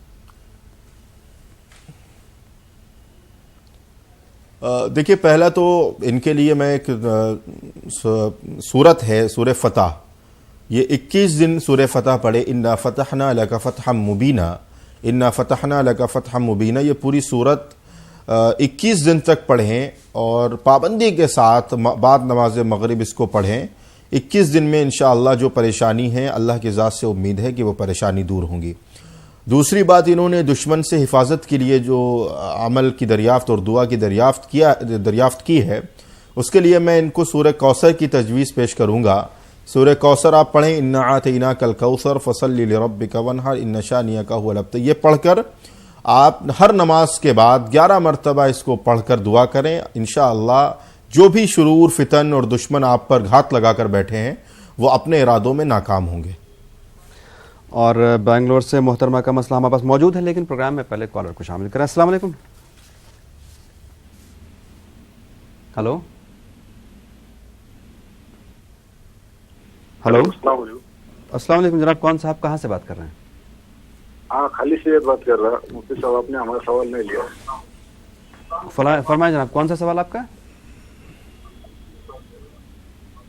دیکھیے، پہلا تو ان کے لیے میں ایک سورت ہے سورہ فتح، یہ 21 دن سورہ فتح پڑھے. انا فتحنا لک فتحا مبینا، انا فتحنا لک فتحا مبینا، یہ پوری سورت 21 دن تک پڑھیں اور پابندی کے ساتھ بعد نماز مغرب اس کو پڑھیں. 21 دن میں انشاءاللہ جو پریشانی ہے اللہ کی ذات سے امید ہے کہ وہ پریشانی دور ہوں گی. دوسری بات، انہوں نے دشمن سے حفاظت کے لیے جو عمل کی دریافت اور دعا کی دریافت کی ہے، اس کے لیے میں ان کو سورہ کوثر کی تجویز پیش کروں گا. سورہ کوثر آپ پڑھیں، انا اعطیناک الکوثر فصلی لربک وانحر ان شانئک هو الابتر. یہ پڑھ کر آپ ہر نماز کے بعد 11 مرتبہ اس کو پڑھ کر دعا کریں. انشاءاللہ جو بھی شرور، فتن اور دشمن آپ پر گھات لگا کر بیٹھے ہیں وہ اپنے ارادوں میں ناکام ہوں گے. اور بنگلور سے محترمہ کا مسئلہ ہمارے پاس موجود ہے، لیکن پروگرام میں پہلے کالر کو شامل کریں. السلام علیکم. ہلو ہلو السلام علیکم جناب، کون صاحب کہاں سے بات کر رہے ہیں؟ ہاں، خالی سید بات کر رہا. مفتی صاحب آپ نے ہمارا سوال نہیں لیا. فرمائیں جناب، کون سا سوال آپ کا؟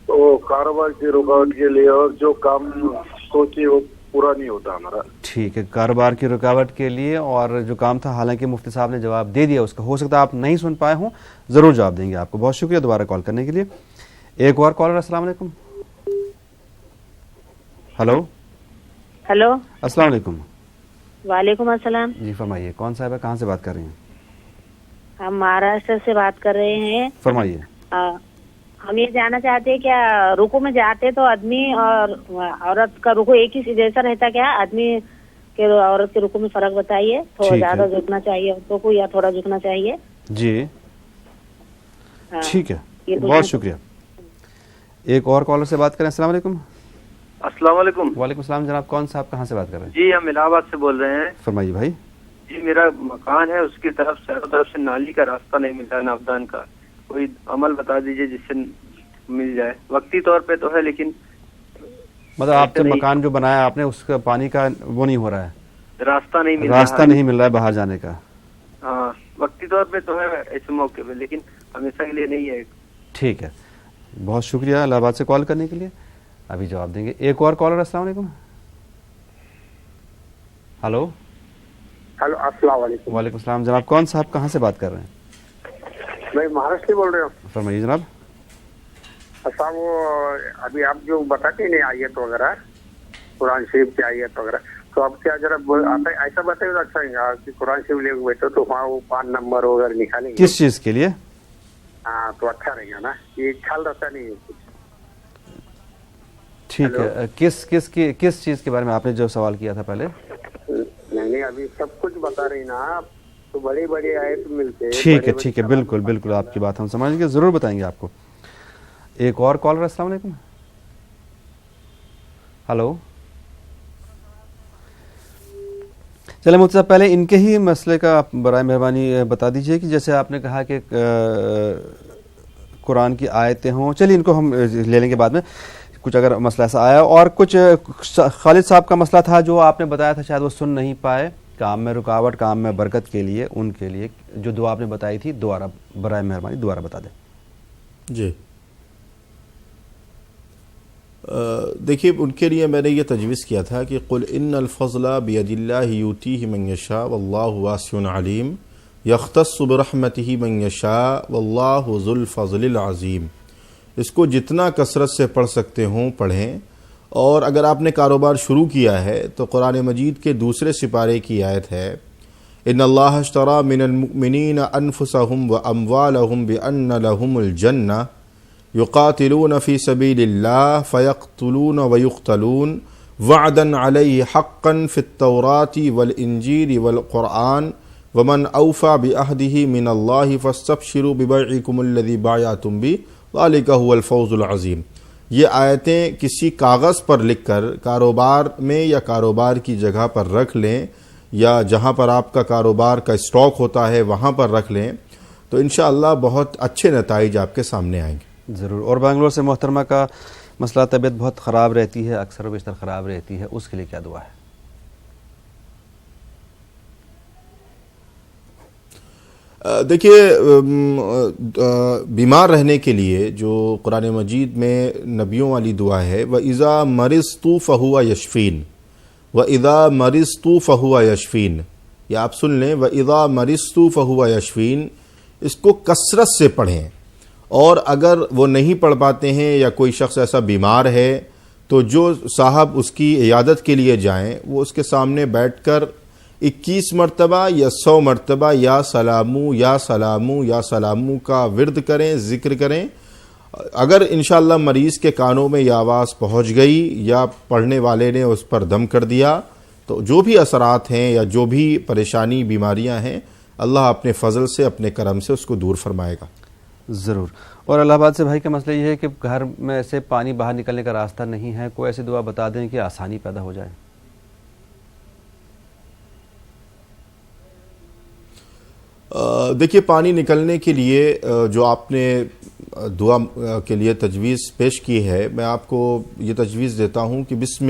تو کاروبار کی رکاوٹ کے لیے اور جو کام سوچے وہ پورا نہیں ہوتا ہمارا. ٹھیک ہے، کاروبار کی رکاوٹ کے لیے اور جو کام تھا، حالانکہ مفتی صاحب نے جواب دے دیا اس کا، ہو سکتا ہے آپ نہیں سن پائے ہوں، ضرور جواب دیں گے آپ کو. بہت شکریہ دوبارہ کال کرنے کے لیے. ایک اور کالر. السلام علیکم. ہلو ہلو السلام علیکم. وعلیکم السلام. جی فرمائیے، کون صاحب ہے، کہاں سے بات کر رہی ہیں؟ ہم مہاراشٹر سے بات کر رہے ہیں. فرمائیے. ہم یہ جاننا چاہتے ہیں کیا رکوع میں جاتے تو آدمی اور عورت کا رکوع ایک ہی جیسا رہتا کیا؟ آدمی کے عورت کے رکوع میں فرق بتائیے. تھوڑا زیادہ جھکنا چاہیے عورتوں کو یا تھوڑا جھکنا چاہیے؟ جی ٹھیک ہے، بہت شکریہ. ایک اور کالر سے بات کریں. السلام علیکم. السلام علیکم. وعلیکم السلام جناب، کون صاحب کہاں سے بات کر رہے ہیں؟ جی ہم الہ آباد سے بول رہے ہیں. فرمائیے بھائی. جی میرا مکان ہے، اس کی طرف سے نالی کا راستہ نہیں مل رہا ہے، ناودان کا، کوئی عمل بتا دیجیے جس سے مل جائے. وقتی طور پہ تو ہے لیکن مطلب آپ نے مکان جو بنایا آپ نے اس کا پانی کا وہ نہیں ہو رہا ہے، راستہ نہیں مل رہا ہے باہر جانے کا. ہاں وقتی طور پہ تو ہے اس موقع پہ، لیکن ہمیشہ کے لیے نہیں ہے. ٹھیک ہے، بہت شکریہ الہ آباد سے کال کرنے کے لیے. ابھی جواب دیں گے. ایک اور کالر. السلام علیکم. ہلو. ہلو السلام علیکم. وعلیکم السلام. جناب کون صاحب کہاں سے بات کر رہے ہیں؟ میں مہاراشٹر سے بول رہا ہوں. فرمائیے جناب. اچھا وہ ابھی آپ جو بتاتے ہیں آیت وغیرہ قرآن شریف کی آیت وغیرہ، تو اب کیا ذرا ایسا بتائیے تو اچھا ہے کہ قرآن شریف لے کے بیٹھو تو وہاں وہ 5 نمبر وغیرہ نکالیں گے. کس چیز کے لیے؟ ہاں تو اچھا رہے گا نا، یہ خیال رہتا نہیں ہے کچھ. ٹھیک ہے، کس چیز کے بارے میں آپ نے جو سوال کیا تھا پہلے؟ نہیں ابھی سب کچھ بتا رہی نا آپ، تو بڑے بڑے آیت ملتے. ٹھیک ہے بالکل بالکل آپ کی بات ہم سمجھ گئے، ضرور بتائیں گے آپ کو. ایک اور کالر. السلام علیکم. ہلو. چلے مجھ سے پہلے ان کے ہی مسئلے کا برائے مہربانی بتا دیجئے کہ جیسے آپ نے کہا کہ قرآن کی آیتیں ہوں، چلیے ان کو ہم لے لیں گے بعد میں. کچھ اگر مسئلہ ایسا آیا، اور کچھ خالد صاحب کا مسئلہ تھا جو آپ نے بتایا تھا، شاید وہ سن نہیں پائے، کام میں رکاوٹ، کام میں برکت کے لیے، ان کے لیے جو دعا آپ نے بتائی تھی دوبارہ برائے مہربانی دوبارہ بتا دیں. جی دیکھیے ان کے لیے میں نے یہ تجویز کیا تھا کہ قل ان الفضل بید اللہ یؤتیہ من یشاء واللہ واسع علیم یختص برحمتہ من یشاء واللہ ذو الفضل العظیم. اس کو جتنا کثرت سے پڑھ سکتے ہوں پڑھیں. اور اگر آپ نے کاروبار شروع کیا ہے تو قرآن مجید کے دوسرے سپارے کی آیت ہے ان اللہ اشتری من المؤمنین انفسهم واموالهم بان لهم الجنہ یقاتلون فی سبیل اللہ فیقتلون ویقتلون وعدا علیہ حقا فی التوراۃ والانجیل والقرآن ومن اوفی بعہدہ من اللہ فاستبشروا ببیعکم الذی بایعتم بہ ذلک هو الفوز العظیم. یہ آیتیں کسی کاغذ پر لکھ کر کاروبار میں یا کاروبار کی جگہ پر رکھ لیں، یا جہاں پر آپ کا کاروبار کا اسٹاک ہوتا ہے وہاں پر رکھ لیں، تو انشاءاللہ بہت اچھے نتائج آپ کے سامنے آئیں گے. ضرور. اور بنگلور سے محترمہ کا مسئلہ طبیعت بہت خراب رہتی ہے، اکثر و بیشتر خراب رہتی ہے، اس کے لیے کیا دعا ہے؟ دیکھیے بیمار رہنے کے لیے جو قرآن مجید میں نبیوں والی دعا ہے وَإِذَا مَرِضْتُ فَهُوَ يَشْفِينِ، وَإِذَا مَرِضْتُ فَهُوَ يَشْفِينِ. یہ آپ سن لیں، وَإِذَا مَرِضْتُ فَهُوَ يَشْفِينِ. اس کو کثرت سے پڑھیں. اور اگر وہ نہیں پڑھ پاتے ہیں یا کوئی شخص ایسا بیمار ہے تو جو صاحب اس کی عیادت کے لیے جائیں وہ اس کے سامنے بیٹھ کر 21 مرتبہ یا 100 مرتبہ یا سلامو یا سلامو یا سلامو کا ورد کریں، ذکر کریں. اگر انشاءاللہ مریض کے کانوں میں یہ آواز پہنچ گئی یا پڑھنے والے نے اس پر دم کر دیا تو جو بھی اثرات ہیں یا جو بھی پریشانی بیماریاں ہیں اللہ اپنے فضل سے اپنے کرم سے اس کو دور فرمائے گا. ضرور. اور الہ آباد سے بھائی کا مسئلہ یہ ہے کہ گھر میں ایسے پانی باہر نکلنے کا راستہ نہیں ہے، کوئی ایسی دعا بتا دیں کہ آسانی پیدا ہو جائے. دیکھیے پانی نکلنے کے لیے جو آپ نے دعا کے لیے تجویز پیش کی ہے، میں آپ کو یہ تجویز دیتا ہوں کہ بسم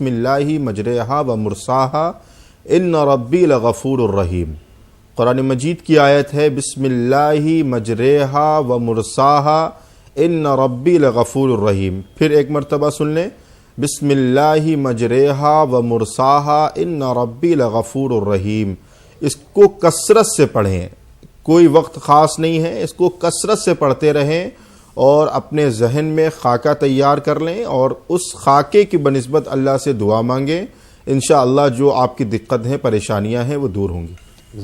اللہ مجریہا و مرساہا ان ربی لغفور الرحیم. قرآن مجید کی آیت ہے بسم اللہ مجریہا و مرساہا ان ربی لغفور الرحیم. پھر ایک مرتبہ سن لیں، بسم اللہ مجریہا و مرساہا ان ربی لغفور الرحیم. اس کو کثرت سے پڑھیں، کوئی وقت خاص نہیں ہے، اس کو کثرت سے پڑھتے رہیں اور اپنے ذہن میں خاکہ تیار کر لیں اور اس خاکے کی بنسبت اللہ سے دعا مانگیں. انشاءاللہ جو آپ کی دقت ہیں، پریشانیاں ہیں، وہ دور ہوں گی.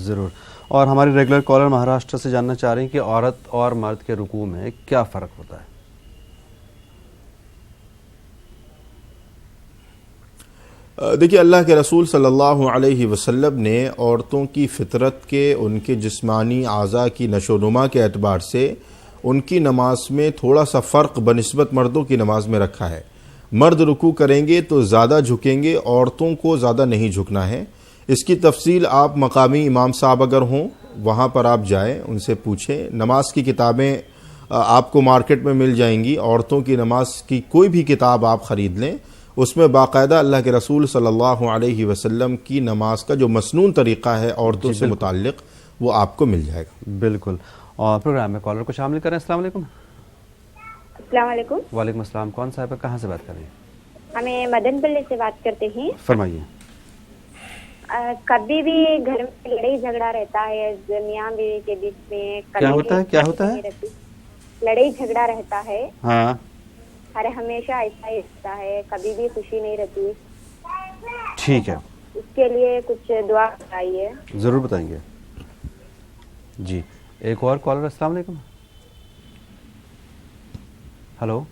ضرور. اور ہماری ریگولر کالر مہاراشٹر سے جاننا چاہ رہے ہیں کہ عورت اور مرد کے رکوع میں کیا فرق ہوتا ہے؟ دیکھیے اللہ کے رسول صلی اللہ علیہ وسلم نے عورتوں کی فطرت کے، ان کے جسمانی اعضاء کی نشو و نما کے اعتبار سے ان کی نماز میں تھوڑا سا فرق بنسبت مردوں کی نماز میں رکھا ہے. مرد رکوع کریں گے تو زیادہ جھکیں گے، عورتوں کو زیادہ نہیں جھکنا ہے. اس کی تفصیل آپ مقامی امام صاحب اگر ہوں وہاں پر آپ جائیں، ان سے پوچھیں. نماز کی کتابیں آپ کو مارکیٹ میں مل جائیں گی. عورتوں کی نماز کی کوئی بھی کتاب آپ خرید لیں، اس میں باقاعدہ اللہ کے رسول صلی اللہ علیہ وسلم کی نماز کا جو مسنون طریقہ ہے عورتوں سے متعلق وہ آپ کو مل جائے گا. بالکل. اور پروگرام میں کالر کو شامل کریں. السلام علیکم. السلام علیکم. وعلیکم السلام. کون صاحب ہے، کہاں سے بات کر رہے ہیں؟ ہمیں مدن پلے سے بات کرتے ہیں. فرمائیے. کبھی بھی گھر میں لڑائی جھگڑا رہتا ہے میاں بیوی کے بیچ میں. کیا ہوتا ہے؟ لڑائی جھگڑا رہتا ہے. ہاں. ارے ہمیشہ ایسا ہی رہتا ہے، کبھی بھی خوشی نہیں رہتی. ٹھیک ہے. اس کے لیے کچھ دعا بتائیے. ضرور بتائیں گے. جی ایک اور کالر. السلام علیکم. ہلو.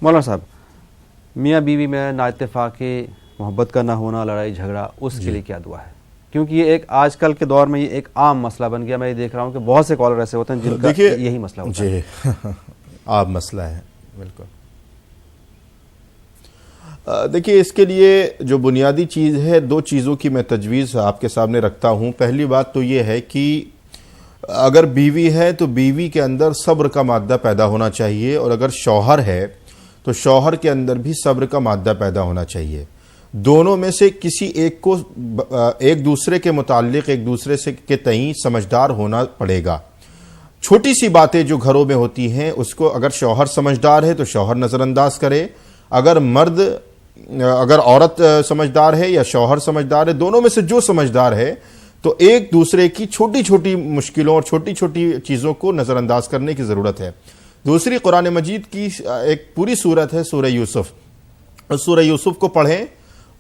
مولانا صاحب، میاں بیوی میں نا اتفاقی، محبت کا نہ ہونا، لڑائی جھگڑا، اس کے لیے کیا دعا ہے؟ کیونکہ یہ ایک آج کل کے دور میں یہ ایک عام مسئلہ بن گیا. میں یہ دیکھ رہا ہوں کہ بہت سے کالر ایسے ہوتے ہیں جن کا یہی مسئلہ ہوتا ہے. جی عام مسئلہ ہے. بالکل. دیکھیے اس کے لیے جو بنیادی چیز ہے، دو چیزوں کی میں تجویز آپ کے سامنے رکھتا ہوں. پہلی بات تو یہ ہے کہ اگر بیوی ہے تو بیوی کے اندر صبر کا مادہ پیدا ہونا چاہیے، اور اگر شوہر ہے تو شوہر کے اندر بھی صبر کا مادہ پیدا ہونا چاہیے. دونوں میں سے کسی ایک کو ایک دوسرے کے متعلق ایک دوسرے سے کے تئیں سمجھدار ہونا پڑے گا. چھوٹی سی باتیں جو گھروں میں ہوتی ہیں اس کو اگر شوہر سمجھدار ہے تو شوہر نظر انداز کرے. اگر عورت سمجھدار ہے یا شوہر سمجھدار ہے، دونوں میں سے جو سمجھدار ہے تو ایک دوسرے کی چھوٹی چھوٹی مشکلوں اور چھوٹی چھوٹی چیزوں کو نظر انداز کرنے کی ضرورت ہے. دوسری قرآن مجید کی ایک پوری سورت ہے سورہ یوسف. سورہ یوسف کو پڑھیں.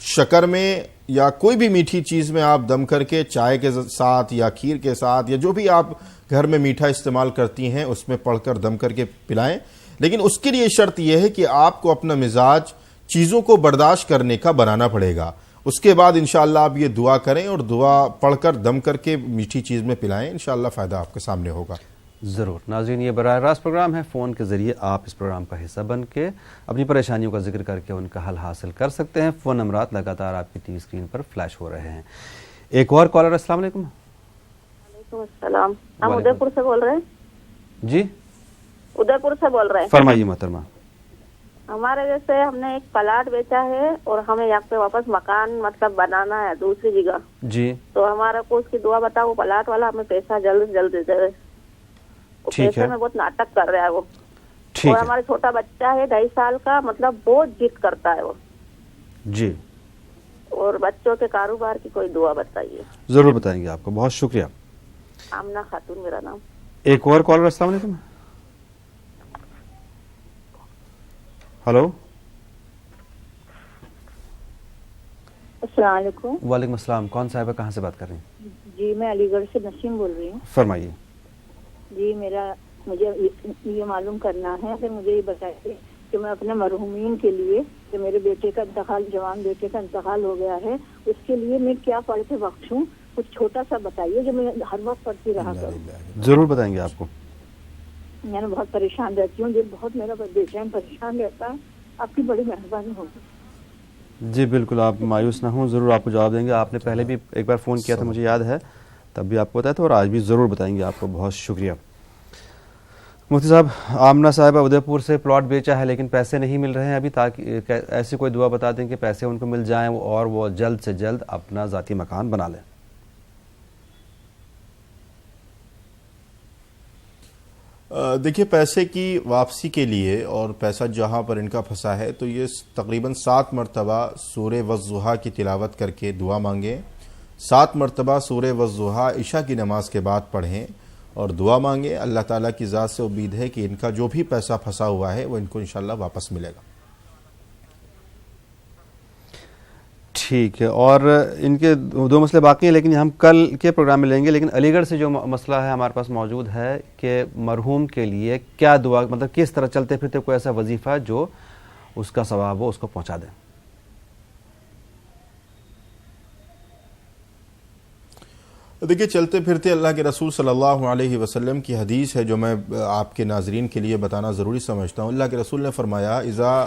شکر میں یا کوئی بھی میٹھی چیز میں آپ دم کر کے چائے کے ساتھ یا کھیر کے ساتھ یا جو بھی آپ گھر میں میٹھا استعمال کرتی ہیں اس میں پڑھ کر دم کر کے پلائیں. لیکن اس کے لیے شرط یہ ہے کہ آپ کو اپنا مزاج چیزوں کو برداشت کرنے کا بنانا پڑے گا. اس کے بعد انشاءاللہ آپ یہ دعا کریں اور دعا پڑھ کر دم کر کے میٹھی چیز میں پلائیں. انشاءاللہ فائدہ آپ کے سامنے ہوگا. ضرور. ناظرین، یہ براہ راست پروگرام ہے. فون کے ذریعے آپ اس پروگرام کا حصہ بن کے اپنی پریشانیوں کا ذکر کر کے ان کا حل حاصل کر سکتے ہیں. فون نمبرات لگاتار آپ کی ٹی وی اسکرین پر فلیش ہو رہے ہیں. ایک اور کالر. السلام علیکم. وعلیکم السلام. ہم ادے پور سے بول رہے ہیں. جی ادے پور سے بول رہے ہیں. فرمائیے محترمہ. ہمارے جیسے ہم نے ایک پلاٹ بیچا ہے اور ہمیں یہاں پہ واپس مکان مطلب بنانا ہے دوسری جگہ. جی تو ہمارا کو اس کی دعا بتاؤ. وہ پلاٹ والا ہمیں پیسہ جلد جلد دے دے. پیسے میں بہت ناٹک کر رہا ہے وہ. اور ہمارا چھوٹا بچہ ہے 2.5 سال کا، مطلب بہت ضد کرتا ہے وہ. جی. اور بچوں کے کاروبار کی کوئی دعا بتائیے. ضرور بتائیں گے آپ کو. بہت شکریہ. آمنہ خاتون میرا نام. ایک اور کالر. السلام علیکم. ہلو. السلام علیکم. وعلیکم السلام. کون صاحب ہے، کہاں سے بات کر رہی ہیں؟ جی میں علی گڑھ سے نسیم بول رہی ہوں. فرمائیے. جی مجھے یہ معلوم کرنا ہے کہ مجھے یہ بتائیے کہ میں اپنے مرحومین کے لیے، کہ میرے بیٹے کا انتقال، جوان بیٹے کا انتقال ہو گیا ہے، اس کے لیے میں کیا پڑھ کے بخشوں؟ کچھ چھوٹا سا بتائیے جو میں ہر وقت پڑھتی رہا کروں. ضرور بتائیں گے آپ کو. میں بہت پریشان رہتی ہوں. یہ بہت میرا بیٹا پریشان رہتا ہے. آپ کی بڑی مہربانی ہوگی. جی بالکل، آپ مایوس نہ ہوں. ضرور آپ کو جواب دیں گے. آپ نے پہلے بھی ایک بار فون کیا تھا، مجھے یاد ہے، تب بھی آپ کو بتایا تھا، اور آج بھی ضرور بتائیں گے آپ کو. بہت شکریہ. مفتی صاحب، آمنہ صاحبہ ادے پور سے پلاٹ بیچا ہے لیکن پیسے نہیں مل رہے ہیں ابھی، تاکہ ایسی کوئی دعا بتا دیں کہ پیسے ان کو مل جائیں اور وہ جلد سے جلد اپنا ذاتی مکان بنا لیں. دیکھیے پیسے کی واپسی کے لیے اور پیسہ جہاں پر ان کا پھنسا ہے تو یہ تقریباً 7 مرتبہ سورہ والضحیٰ کی تلاوت کر کے دعا مانگیں. 7 مرتبہ سورہ والضحیٰ عشاء کی نماز کے بعد پڑھیں اور دعا مانگیں. اللہ تعالیٰ کی ذات سے امید ہے کہ ان کا جو بھی پیسہ پھنسا ہوا ہے وہ ان کو انشاءاللہ واپس ملے گا. ٹھیک ہے. اور ان کے 2 مسئلے باقی ہیں لیکن ہم کل کے پروگرام میں لیں گے. لیکن علی گڑھ سے جو مسئلہ ہے ہمارے پاس موجود ہے کہ مرحوم کے لیے کیا دعا، مطلب کس طرح چلتے پھرتے کوئی ایسا وظیفہ جو اس کا ثواب ہو، اس کو پہنچا دیں. دیکھیے چلتے پھرتے اللہ کے رسول صلی اللہ علیہ وسلم کی حدیث ہے جو میں آپ کے ناظرین کے لیے بتانا ضروری سمجھتا ہوں. اللہ کے رسول نے فرمایا اذا